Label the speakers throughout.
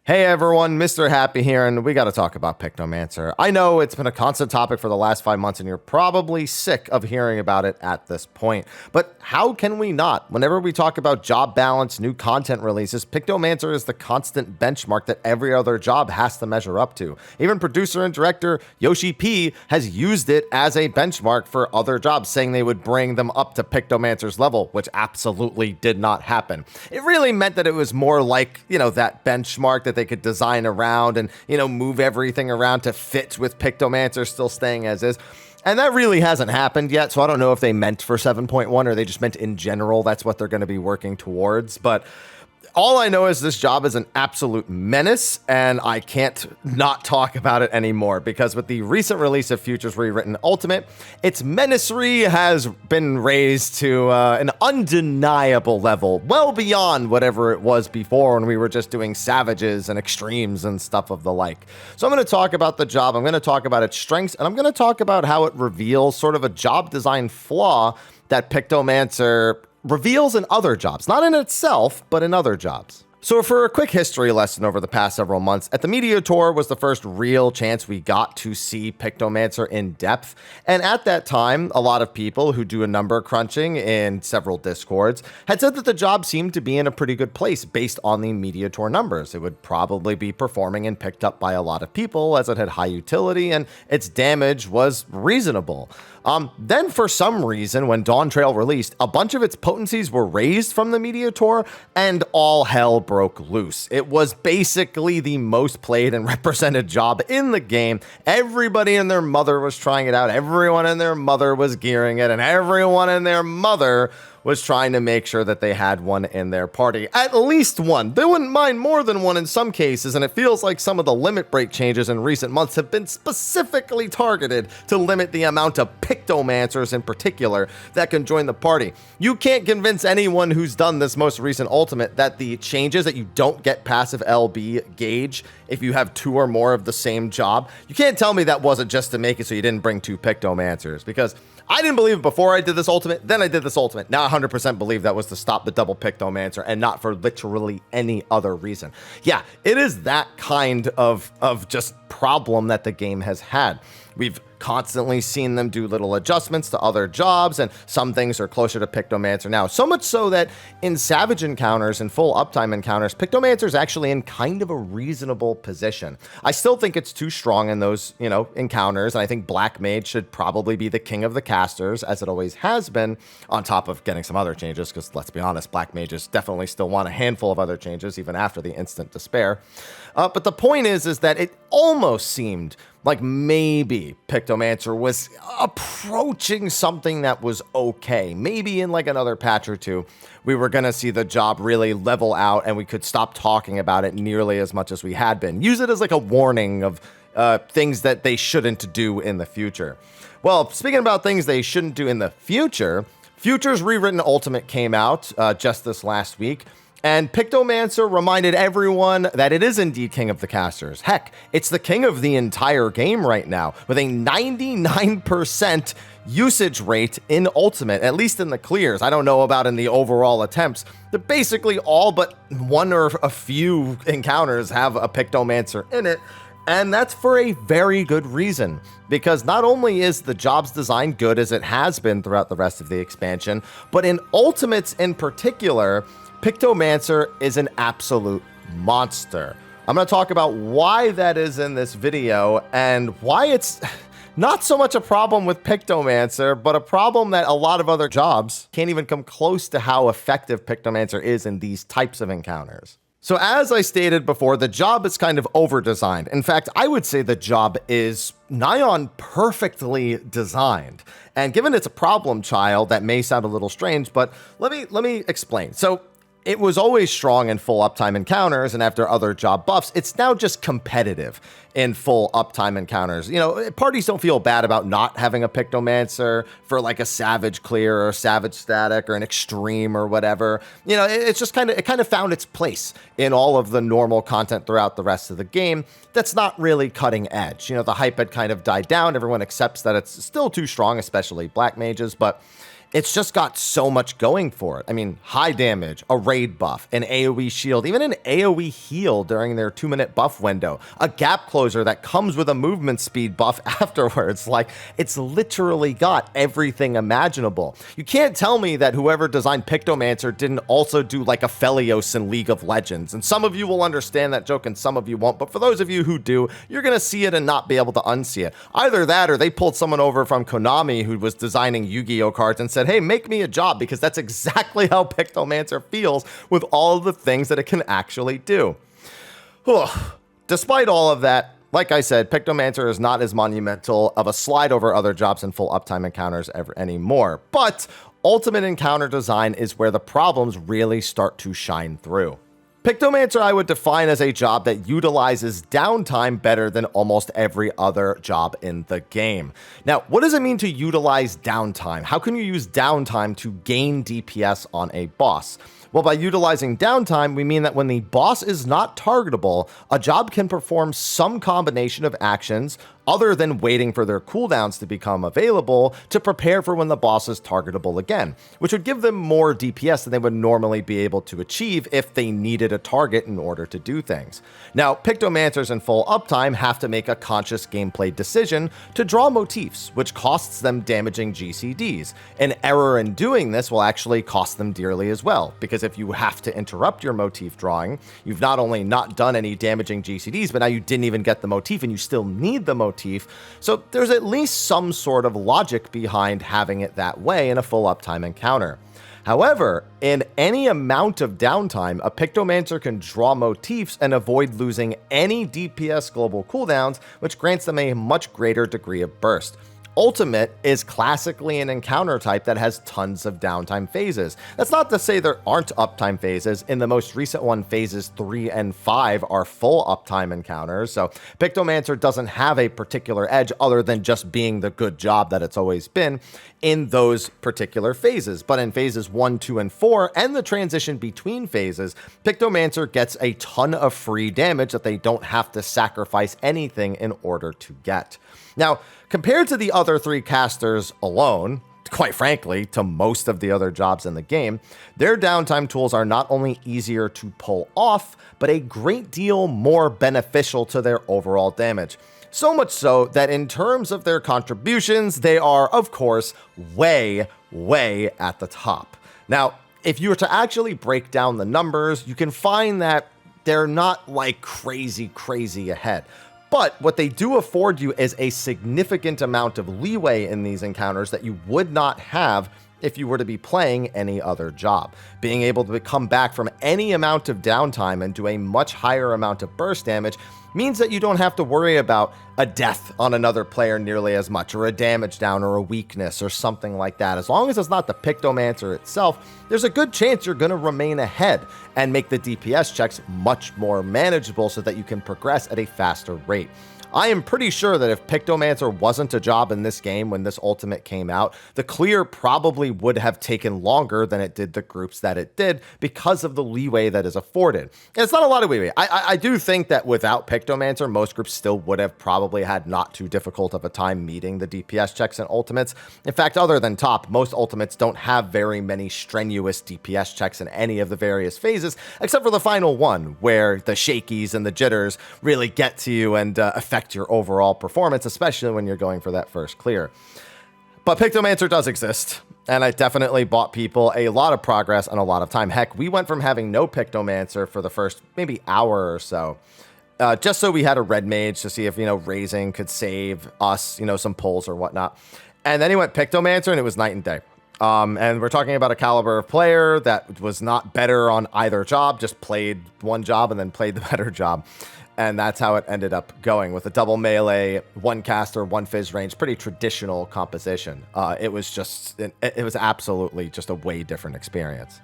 Speaker 1: Hey everyone, Mr. Happy here, and we gotta talk about Pictomancer. I know it's been a constant topic for the last 5 months, and you're probably sick of hearing about it at this point. But how can we not? Whenever we talk about job balance, new content releases, Pictomancer is the constant benchmark that every other job has to measure up to. Even producer and director Yoshi P has used it as a benchmark for other jobs, saying they would bring them up to Pictomancer's level, which absolutely did not happen. It really meant that it was more like, that benchmark that they could design around and, move everything around to fit with Pictomancer still staying as is. And that really hasn't happened yet, so I don't know if they meant for 7.1 or they just meant in general that's what they're going to be working towards. But all I know is this job is an absolute menace, and I can't not talk about it anymore, because with the recent release of Futures Rewritten Ultimate, its menacery has been raised to an undeniable level, well beyond whatever it was before when we were just doing savages and extremes and stuff of the like. So I'm going to talk about the job, I'm going to talk about its strengths, and I'm going to talk about how it reveals sort of a job design flaw that Pictomancer reveals in other jobs, not in itself, but in other jobs. So for a quick history lesson over the past several months, at the Media Tour was the first real chance we got to see Pictomancer in depth. And at that time, a lot of people who do a number crunching in several discords had said that the job seemed to be in a pretty good place based on the Media Tour numbers. It would probably be performing and picked up by a lot of people as it had high utility and its damage was reasonable. Then for some reason, when Dawn Trail released, a bunch of its potencies were raised from the Media Tour and all hell broke loose. It was basically the most played and represented job in the game. Everybody and their mother was trying it out. Everyone and their mother was gearing it, and everyone and their mother was trying to make sure that they had one in their party. At least one. They wouldn't mind more than one in some cases, and it feels like some of the limit break changes in recent months have been specifically targeted to limit the amount of Pictomancers in particular that can join the party. You can't convince anyone who's done this most recent ultimate that the changes that you don't get passive LB gauge if you have 2 or more of the same job. You can't tell me that wasn't just to make it so you didn't bring 2 Pictomancers, because I didn't believe it before I did this ultimate, then I did this ultimate. Now I 100% believe that was to stop the double Pictomancer and not for literally any other reason. Yeah, it is that kind of just problem that the game has had. We've constantly seen them do little adjustments to other jobs, and some things are closer to Pictomancer now. So much so that in Savage encounters and full uptime encounters, Pictomancer is actually in kind of a reasonable position. I still think it's too strong in those, encounters, and I think Black Mage should probably be the king of the casters, as it always has been, on top of getting some other changes, because let's be honest, Black Mages definitely still want a handful of other changes, even after the Instant Despair. But the point is that it almost seemed like maybe Pictomancer was approaching something that was okay. Maybe in like another patch or two, we were going to see the job really level out and we could stop talking about it nearly as much as we had been. Use it as like a warning of things that they shouldn't do in the future. Well, speaking about things they shouldn't do in the future, Futures Rewritten Ultimate came out just this last week. And Pictomancer reminded everyone that it is indeed king of the casters. Heck, it's the king of the entire game right now, with a 99% usage rate in Ultimate, at least in the clears. I don't know about in the overall attempts. But basically all but one or a few encounters have a Pictomancer in it. And that's for a very good reason, because not only is the job's design good as it has been throughout the rest of the expansion, but in Ultimates in particular, Pictomancer is an absolute monster. I'm going to talk about why that is in this video and why it's not so much a problem with Pictomancer, but a problem that a lot of other jobs can't even come close to how effective Pictomancer is in these types of encounters. So as I stated before, the job is kind of over-designed. In fact, I would say the job is nigh on perfectly designed. And given it's a problem child, that may sound a little strange, but let me explain. So it was always strong in full uptime encounters, and after other job buffs, it's now just competitive in full uptime encounters. Parties don't feel bad about not having a Pictomancer for like a Savage clear or Savage static or an extreme or whatever. It's just it kind of found its place in all of the normal content throughout the rest of the game. That's not really cutting edge. The hype had kind of died down. Everyone accepts that it's still too strong, especially Black Mages, but It's just got so much going for it. I mean, high damage, a raid buff, an AoE shield, even an AoE heal during their 2-minute buff window, a gap closer that comes with a movement speed buff afterwards. Like, it's literally got everything imaginable. You can't tell me that whoever designed Pictomancer didn't also do like a Felios in League of Legends. And some of you will understand that joke and some of you won't. But for those of you who do, you're going to see it and not be able to unsee it. Either that or they pulled someone over from Konami who was designing Yu-Gi-Oh cards and said, hey, make me a job, because that's exactly how Pictomancer feels with all of the things that it can actually do. Despite all of that, like I said, Pictomancer is not as monumental of a slide over other jobs and full uptime encounters anymore. But ultimate encounter design is where the problems really start to shine through. Pictomancer I would define as a job that utilizes downtime better than almost every other job in the game. Now, what does it mean to utilize downtime? How can you use downtime to gain DPS on a boss? Well, by utilizing downtime, we mean that when the boss is not targetable, a job can perform some combination of actions other than waiting for their cooldowns to become available to prepare for when the boss is targetable again, which would give them more DPS than they would normally be able to achieve if they needed a target in order to do things. Now, Pictomancers in full uptime have to make a conscious gameplay decision to draw motifs, which costs them damaging GCDs. An error in doing this will actually cost them dearly as well, because if you have to interrupt your motif drawing, you've not only not done any damaging GCDs, but now you didn't even get the motif and you still need the motif. So there's at least some sort of logic behind having it that way in a full uptime encounter. However, in any amount of downtime, a Pictomancer can draw motifs and avoid losing any DPS global cooldowns, which grants them a much greater degree of burst. Ultimate is classically an encounter type that has tons of downtime phases. That's not to say there aren't uptime phases. In the most recent one, phases 3 and 5 are full uptime encounters, so Pictomancer doesn't have a particular edge other than just being the good job that it's always been in those particular phases. But in phases 1, 2, and 4, and the transition between phases, Pictomancer gets a ton of free damage that they don't have to sacrifice anything in order to get. Now, compared to the other 3 casters alone, quite frankly, to most of the other jobs in the game, their downtime tools are not only easier to pull off, but a great deal more beneficial to their overall damage. So much so that in terms of their contributions, they are, of course, way, way at the top. Now, if you were to actually break down the numbers, you can find that they're not like crazy ahead. But what they do afford you is a significant amount of leeway in these encounters that you would not have if you were to be playing any other job. Being able to come back from any amount of downtime and do a much higher amount of burst damage means that you don't have to worry about a death on another player nearly as much, or a damage down, or a weakness, or something like that. As long as it's not the Pictomancer itself, there's a good chance you're going to remain ahead and make the DPS checks much more manageable so that you can progress at a faster rate. I am pretty sure that if Pictomancer wasn't a job in this game when this ultimate came out, the clear probably would have taken longer than it did the groups that it did because of the leeway that is afforded. And it's not a lot of leeway. I do think that without Pictomancer, most groups still would have probably had not too difficult of a time meeting the DPS checks and ultimates. In fact, other than top, most ultimates don't have very many strenuous DPS checks in any of the various phases, except for the final one, where the shakies and the jitters really get to you and affect your overall performance, especially when you're going for that first clear. But Pictomancer does exist, and I definitely bought people a lot of progress and a lot of time. Heck, we went from having no Pictomancer for the first maybe hour or so, just so we had a red mage to see if, raising could save us, some pulls or whatnot. And then he went Pictomancer, and it was night and day. And we're talking about a caliber of player that was not better on either job, just played one job and then played the better job. And that's how it ended up going, with a double melee, 1 caster, 1 fizz range, pretty traditional composition. It was absolutely just a way different experience.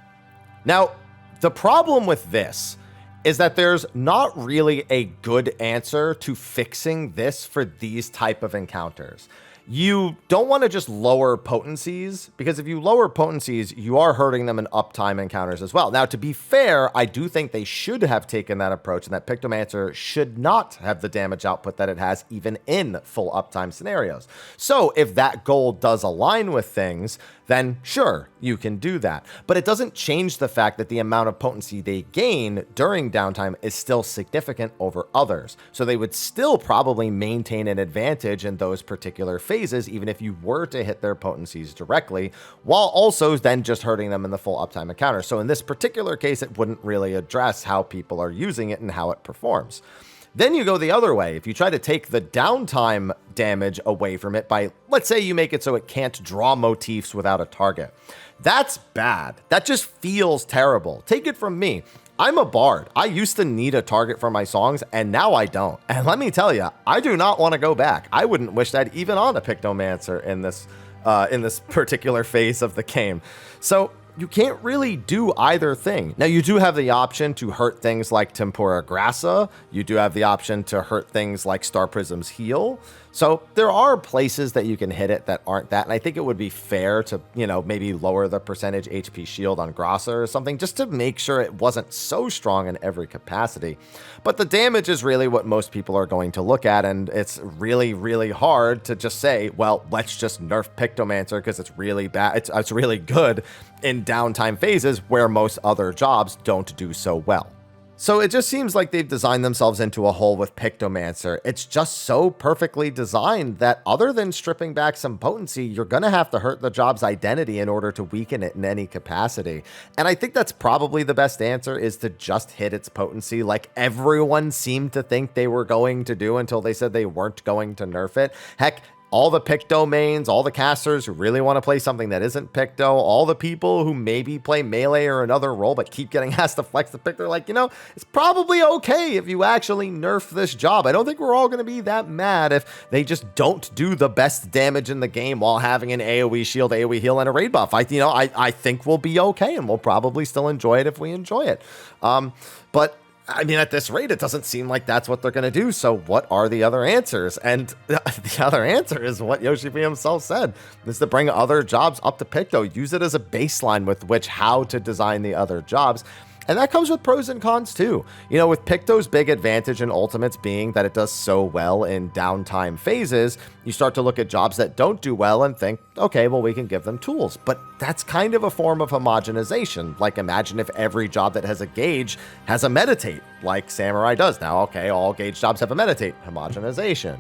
Speaker 1: Now, the problem with this is that there's not really a good answer to fixing this for these type of encounters. You don't want to just lower potencies, because if you lower potencies, you are hurting them in uptime encounters as well. Now, to be fair, I do think they should have taken that approach, and that Pictomancer should not have the damage output that it has even in full uptime scenarios. So if that goal does align with things, then sure, you can do that. But it doesn't change the fact that the amount of potency they gain during downtime is still significant over others. So they would still probably maintain an advantage in those particular phases, even if you were to hit their potencies directly, while also then just hurting them in the full uptime encounter. So in this particular case, it wouldn't really address how people are using it and how it performs. Then you go the other way. If you try to take the downtime damage away from it by, let's say you make it so it can't draw motifs without a target. That's bad. That just feels terrible. Take it from me. I'm a bard. I used to need a target for my songs, and now I don't. And let me tell you, I do not want to go back. I wouldn't wish that even on a Pictomancer in this particular phase of the game. So you can't really do either thing. Now, you do have the option to hurt things like Tempora Grassa. You do have the option to hurt things like Star Prism's heal. So there are places that you can hit it that aren't that. And I think it would be fair to, maybe lower the percentage HP shield on Grassa or something, just to make sure it wasn't so strong in every capacity. But the damage is really what most people are going to look at. And it's really, really hard to just say, well, let's just nerf Pictomancer because it's really bad. It's really good in downtime phases where most other jobs don't do so well. So it just seems like they've designed themselves into a hole with Pictomancer. It's just so perfectly designed that other than stripping back some potency, you're going to have to hurt the job's identity in order to weaken it in any capacity. And I think that's probably the best answer, is to just hit its potency like everyone seemed to think they were going to do until they said they weren't going to nerf it. Heck, all the Picto mains, all the casters who really want to play something that isn't Picto, all the people who maybe play melee or another role but keep getting asked to flex the Picto, they're like, it's probably okay if you actually nerf this job. I don't think we're all going to be that mad if they just don't do the best damage in the game while having an AoE shield, AoE heal, and a raid buff. I think we'll be okay, and we'll probably still enjoy it if we enjoy it. But I mean, at this rate, it doesn't seem like that's what they're going to do. So what are the other answers? And the other answer is what Yoshi P himself said, is to bring other jobs up to Picto. Use it as a baseline with which how to design the other jobs. And that comes with pros and cons too. With Picto's big advantage in Ultimates being that it does so well in downtime phases, you start to look at jobs that don't do well and think, okay, well, we can give them tools. But that's kind of a form of homogenization. Like, imagine if every job that has a gauge has a meditate, like Samurai does now. Okay, all gauge jobs have a meditate. Homogenization,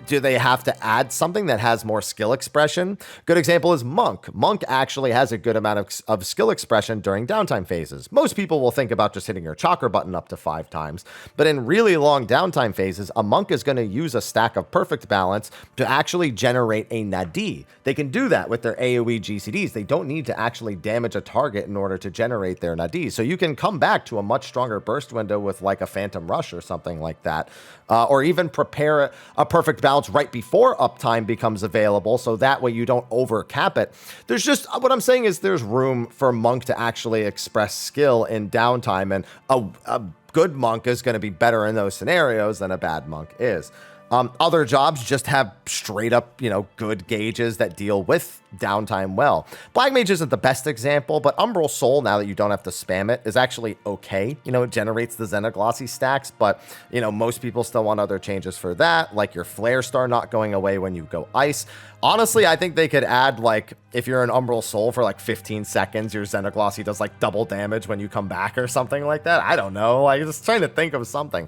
Speaker 1: Do they have to add something that has more skill expression? Good example is Monk. Monk actually has a good amount of skill expression during downtime phases. Most people will think about just hitting your chakra button up to 5 times, but in really long downtime phases, a Monk is going to use a stack of perfect balance to actually generate a Nadi. They can do that with their AoE GCDs. They don't need to actually damage a target in order to generate their Nadi. So you can come back to a much stronger burst window with like a Phantom Rush or something like that, or even prepare a perfect balance right before uptime becomes available, so that way you don't overcap it. There's just, what I'm saying is there's room for Monk to actually express skill in downtime, and a good Monk is going to be better in those scenarios than a bad Monk is. Other jobs just have straight up, good gauges that deal with downtime well. Black Mage isn't the best example, but Umbral Soul, now that you don't have to spam it, is actually okay. It generates the Xenoglossy stacks, but, most people still want other changes for that, like your Flare Star not going away when you go Ice. Honestly, I think they could add, like, if you're an Umbral Soul for, like, 15 seconds, your Xenoglossy does, like, double damage when you come back or something like that. I don't know. I'm just trying to think of something.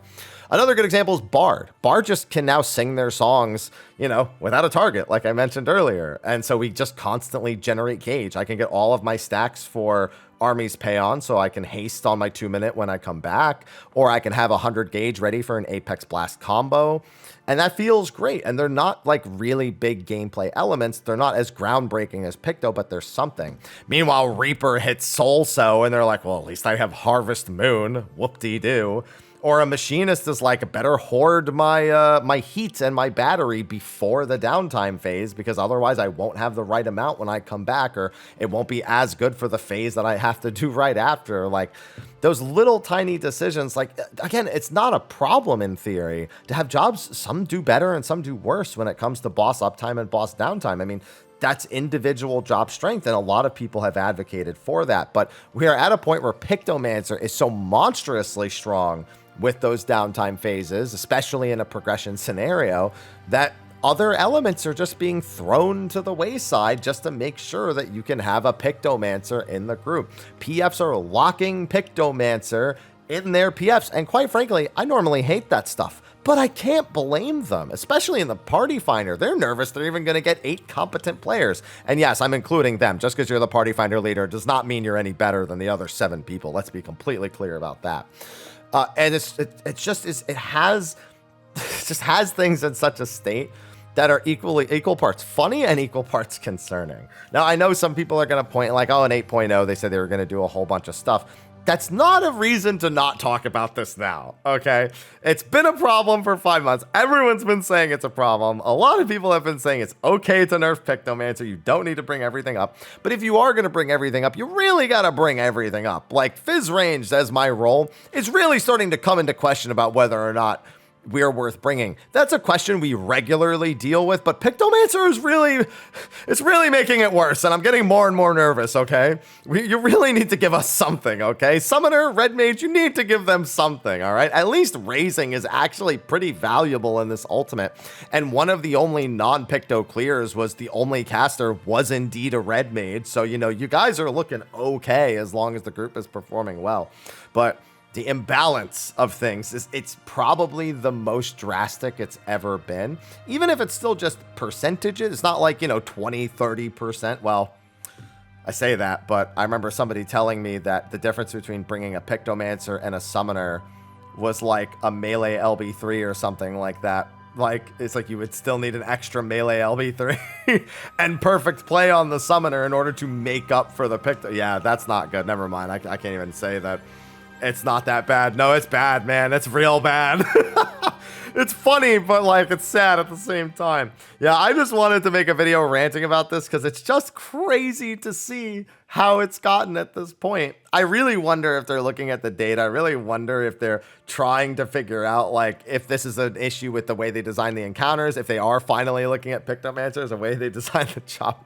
Speaker 1: Another good example is Bard. Bard just can now sing their songs, without a target, like I mentioned earlier. And so we just constantly generate gauge. I can get all of my stacks for Army's Payon, so I can haste on my 2-minute when I come back, or I can have 100 gauge ready for an Apex Blast combo. And that feels great. And they're not like really big gameplay elements. They're not as groundbreaking as Picto, but there's something. Meanwhile, Reaper hits Soul So, and they're like, well, at least I have Harvest Moon. Whoop-de-doo. Or a machinist is like, better hoard my my heat and my battery before the downtime phase, because otherwise I won't have the right amount when I come back, or it won't be as good for the phase that I have to do right after. Like, those little tiny decisions, like, again, it's not a problem in theory to have jobs. Some do better and some do worse when it comes to boss uptime and boss downtime. I mean, that's individual job strength, and a lot of people have advocated for that. But we are at a point where Pictomancer is so monstrously strong with those downtime phases, especially in a progression scenario, that other elements are just being thrown to the wayside just to make sure that you can have a Pictomancer in the group. PFs are locking Pictomancer in their PFs, and quite frankly, I normally hate that stuff, but I can't blame them, especially in the party finder. They're nervous they're even going to get 8 competent players. And yes, I'm including them. Just because you're the party finder leader does not mean you're any better than the other 7 people. Let's be completely clear about that. And it has things in such a state that are equal parts funny and equal parts concerning. Now, I know some people are going to point like, oh, in 8.0, they said they were going to do a whole bunch of stuff. That's not a reason to not talk about this now, okay? It's been a problem for 5 months. Everyone's been saying it's a problem. A lot of people have been saying it's okay to nerf Pictomancer. You don't need to bring everything up. But if you are going to bring everything up, you really got to bring everything up. Like, Fizz range as my role is really starting to come into question about whether or not we're worth bringing. That's a question we regularly deal with, but Pictomancer is really making it worse, and I'm getting more and more nervous, okay? You really need to give us something, okay? Summoner, Red Mage, you need to give them something, all right? At least raising is actually pretty valuable in this ultimate, and one of the only non-Picto clears was the only caster was indeed a Red Mage, so, you know, you guys are looking okay as long as the group is performing well, but the imbalance of things it's probably the most drastic it's ever been. Even if it's still just percentages, it's not like, you know, 20, 30%. Well, I say that, but I remember somebody telling me that the difference between bringing a Pictomancer and a Summoner was like a melee LB3 or something like that. Like, it's like you would still need an extra melee LB3 and perfect play on the Summoner in order to make up for the Picto. Yeah, that's not good. Never mind. I can't even say that. It's not that bad. No, it's bad, man. It's real bad. It's funny, but like, it's sad at the same time. Yeah, I just wanted to make a video ranting about this because it's just crazy to see how it's gotten at this point. I really wonder if they're looking at the data. I really wonder if they're trying to figure out, like, if this is an issue with the way they design the encounters, if they are finally looking at Pictomancer as a way they design the chop.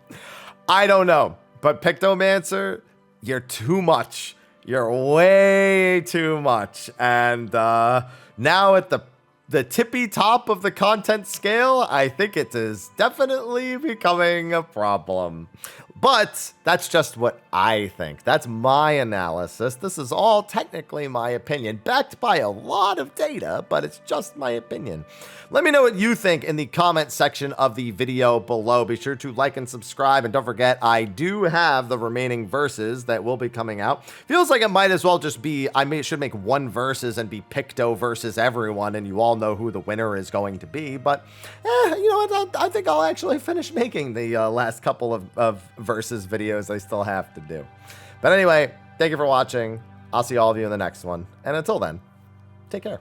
Speaker 1: I don't know. But Pictomancer, you're too much. You're way too much. And now at the tippy top of the content scale, I think it is definitely becoming a problem. But that's just what I think. That's my analysis. This is all technically my opinion, backed by a lot of data, but it's just my opinion. Let me know what you think in the comment section of the video below. Be sure to like and subscribe, and don't forget, I do have the remaining verses that will be coming out. Feels like it might as well just be, should make one versus and be Picto versus everyone, and you all know who the winner is going to be, but you know what, I think I'll actually finish making the last couple of versus videos I still have to do. But anyway, thank you for watching. I'll see all of you in the next one, and until then, take care.